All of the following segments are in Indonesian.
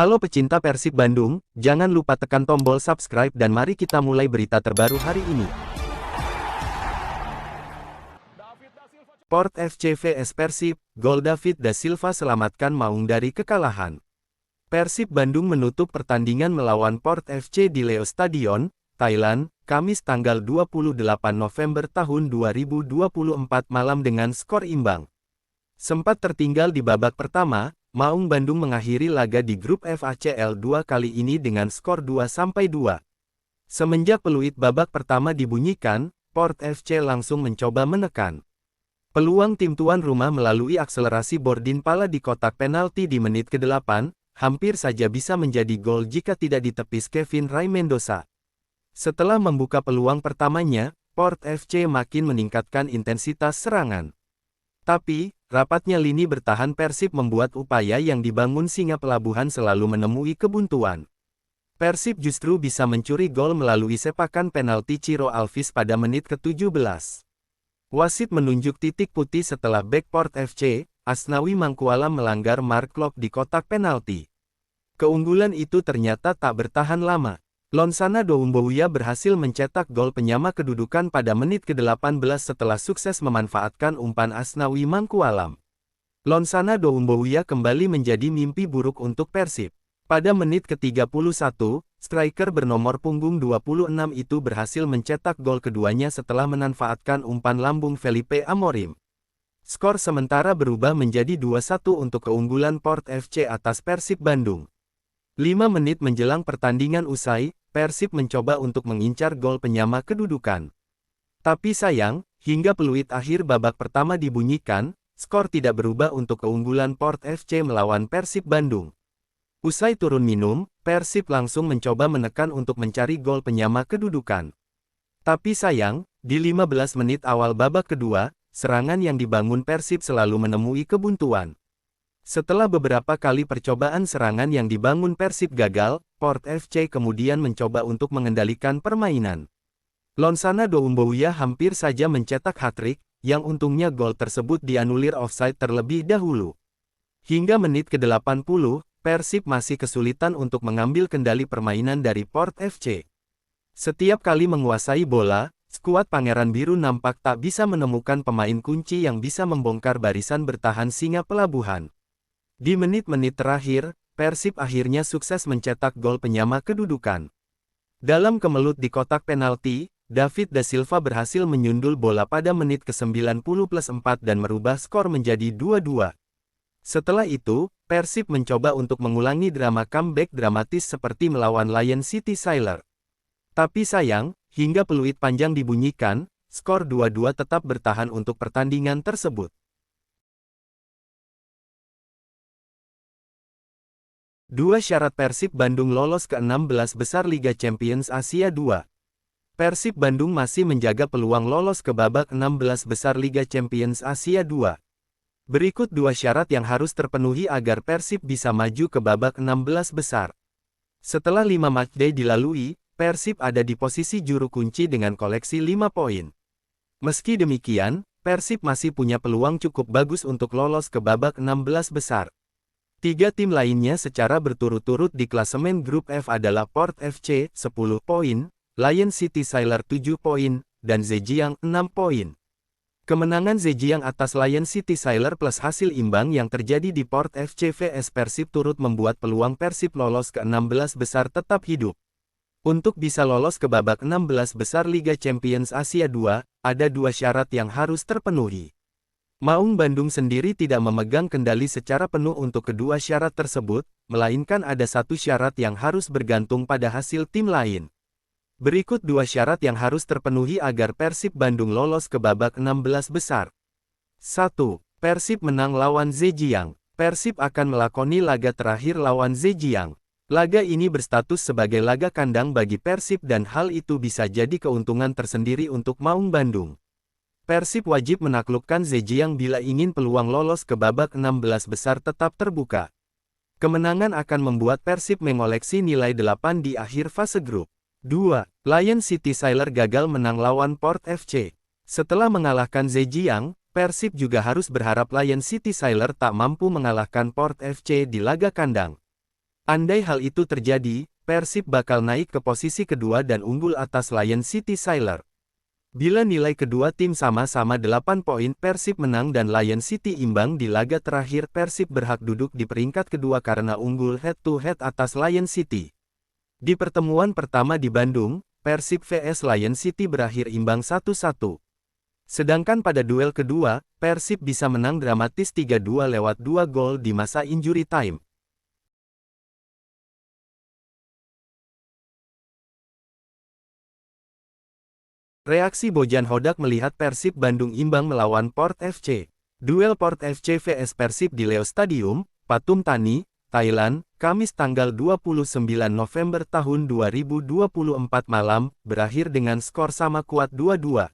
Halo pecinta Persib Bandung, jangan lupa tekan tombol subscribe dan mari kita mulai berita terbaru hari ini. Port FC vs Persib, gol David da Silva selamatkan Maung dari kekalahan. Persib Bandung menutup pertandingan melawan Port FC di Leo Stadion, Thailand, Kamis tanggal 28 November tahun 2024 malam dengan skor imbang. Sempat tertinggal di babak pertama, Maung Bandung mengakhiri laga di grup FACL 2 kali ini dengan skor 2-2. Semenjak peluit babak pertama dibunyikan, Port FC langsung mencoba menekan peluang tim tuan rumah melalui akselerasi Bordin Pala di kotak penalti di menit ke-8, hampir saja bisa menjadi gol jika tidak ditepis Kevin Ray Mendoza. Setelah membuka peluang pertamanya, Port FC makin meningkatkan intensitas serangan. Tapi, rapatnya lini bertahan Persib membuat upaya yang dibangun Singa Pelabuhan selalu menemui kebuntuan. Persib justru bisa mencuri gol melalui sepakan penalti Ciro Alvis pada menit ke-17. Wasit menunjuk titik putih setelah bek Port FC, Asnawi Mangkualam melanggar mark lock di kotak penalti. Keunggulan itu ternyata tak bertahan lama. Lonsana Doumbouya berhasil mencetak gol penyama kedudukan pada menit ke-18 setelah sukses memanfaatkan umpan Asnawi Mangkualam. Lonsana Doumbouya kembali menjadi mimpi buruk untuk Persib. Pada menit ke-31, striker bernomor punggung 26 itu berhasil mencetak gol keduanya setelah memanfaatkan umpan lambung Felipe Amorim. Skor sementara berubah menjadi 2-1 untuk keunggulan Port FC atas Persib Bandung. 5 menit menjelang pertandingan usai, Persib mencoba untuk mengincar gol penyama kedudukan. Tapi sayang, hingga peluit akhir babak pertama dibunyikan, skor tidak berubah untuk keunggulan Port FC melawan Persib Bandung. Usai turun minum, Persib langsung mencoba menekan untuk mencari gol penyama kedudukan. Tapi sayang, di 15 menit awal babak kedua, serangan yang dibangun Persib selalu menemui kebuntuan. Setelah beberapa kali percobaan serangan yang dibangun Persib gagal, Port FC kemudian mencoba untuk mengendalikan permainan. Lonsana Doumbouya hampir saja mencetak hat-trick, yang untungnya gol tersebut dianulir offside terlebih dahulu. Hingga menit ke-80, Persib masih kesulitan untuk mengambil kendali permainan dari Port FC. Setiap kali menguasai bola, skuad Pangeran Biru nampak tak bisa menemukan pemain kunci yang bisa membongkar barisan bertahan Singa Pelabuhan. Di menit-menit terakhir, Persib akhirnya sukses mencetak gol penyama kedudukan. Dalam kemelut di kotak penalti, David da Silva berhasil menyundul bola pada menit ke-90+4 dan merubah skor menjadi 2-2. Setelah itu, Persib mencoba untuk mengulangi drama comeback dramatis seperti melawan Lion City Sailor. Tapi sayang, hingga peluit panjang dibunyikan, skor 2-2 tetap bertahan untuk pertandingan tersebut. Dua syarat Persib Bandung lolos ke 16 besar Liga Champions Asia 2. Persib Bandung masih menjaga peluang lolos ke babak 16 besar Liga Champions Asia 2. Berikut dua syarat yang harus terpenuhi agar Persib bisa maju ke babak 16 besar. Setelah 5 matchday dilalui, Persib ada di posisi juru kunci dengan koleksi 5 poin. Meski demikian, Persib masih punya peluang cukup bagus untuk lolos ke babak 16 besar. 3 tim lainnya secara berturut-turut di klasemen grup F adalah Port FC 10 poin, Lion City Sailor 7 poin, dan Zhejiang 6 poin. Kemenangan Zhejiang atas Lion City Sailor plus hasil imbang yang terjadi di Port FC vs Persib turut membuat peluang Persib lolos ke 16 besar tetap hidup. Untuk bisa lolos ke babak 16 besar Liga Champions Asia 2, ada dua syarat yang harus terpenuhi. Maung Bandung sendiri tidak memegang kendali secara penuh untuk kedua syarat tersebut, melainkan ada satu syarat yang harus bergantung pada hasil tim lain. Berikut dua syarat yang harus terpenuhi agar Persib Bandung lolos ke babak 16 besar. 1. Persib menang lawan Zhejiang. Persib akan melakoni laga terakhir lawan Zhejiang. Laga ini berstatus sebagai laga kandang bagi Persib dan hal itu bisa jadi keuntungan tersendiri untuk Maung Bandung. Persib wajib menaklukkan Zhejiang bila ingin peluang lolos ke babak 16 besar tetap terbuka. Kemenangan akan membuat Persib mengoleksi nilai 8 di akhir fase grup. 2. Lion City Sailor gagal menang lawan Port FC. Setelah mengalahkan Zhejiang, Persib juga harus berharap Lion City Sailor tak mampu mengalahkan Port FC di laga kandang. Andai hal itu terjadi, Persib bakal naik ke posisi kedua dan unggul atas Lion City Sailor. Bila nilai kedua tim sama-sama 8 poin, Persib menang dan Lion City imbang di laga terakhir, Persib berhak duduk di peringkat kedua karena unggul head-to-head atas Lion City. Di pertemuan pertama di Bandung, Persib vs Lion City berakhir imbang 1-1. Sedangkan pada duel kedua, Persib bisa menang dramatis 3-2 lewat 2 gol di masa injury time. Reaksi Bojan Hodak melihat Persib Bandung imbang melawan Port FC. Duel Port FC vs Persib di Leo Stadium, Pathum Thani, Thailand, Kamis tanggal 29 November tahun 2024 malam, berakhir dengan skor sama kuat 2-2.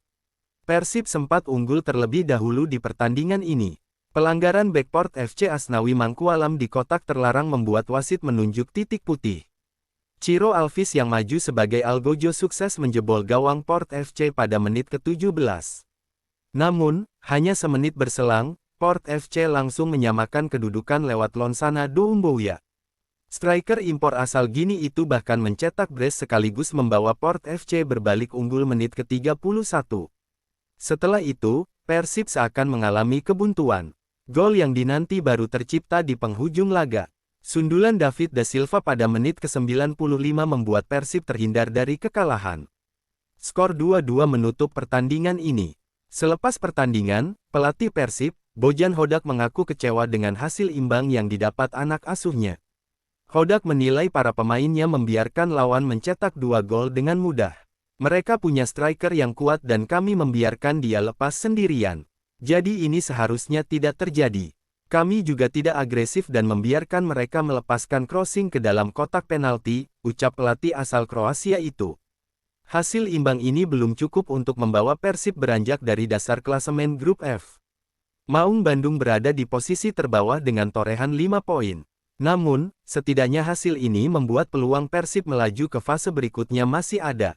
Persib sempat unggul terlebih dahulu di pertandingan ini. Pelanggaran bek Port FC Asnawi Mangkualam di kotak terlarang membuat wasit menunjuk titik putih. Ciro Alvis yang maju sebagai Algojo sukses menjebol gawang Port FC pada menit ke-17. Namun, hanya semenit berselang, Port FC langsung menyamakan kedudukan lewat Lonsana Doumbouya. Striker impor asal Gini itu bahkan mencetak brace sekaligus membawa Port FC berbalik unggul menit ke-31. Setelah itu, Persib seakan mengalami kebuntuan. Gol yang dinanti baru tercipta di penghujung laga. Sundulan David da Silva pada menit ke-95 membuat Persib terhindar dari kekalahan. Skor 2-2 menutup pertandingan ini. Selepas pertandingan, pelatih Persib, Bojan Hodak mengaku kecewa dengan hasil imbang yang didapat anak asuhnya. Hodak menilai para pemainnya membiarkan lawan mencetak 2 gol dengan mudah. Mereka punya striker yang kuat dan kami membiarkan dia lepas sendirian. Jadi ini seharusnya tidak terjadi. Kami juga tidak agresif dan membiarkan mereka melepaskan crossing ke dalam kotak penalti, ucap pelatih asal Kroasia itu. Hasil imbang ini belum cukup untuk membawa Persib beranjak dari dasar klasemen grup F. Maung Bandung berada di posisi terbawah dengan torehan 5 poin. Namun, setidaknya hasil ini membuat peluang Persib melaju ke fase berikutnya masih ada.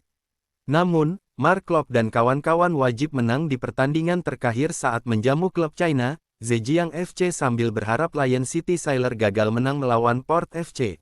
Namun, Mark Klok dan kawan-kawan wajib menang di pertandingan terakhir saat menjamu klub China, Zhejiang FC sambil berharap Lion City Sailor gagal menang melawan Port FC.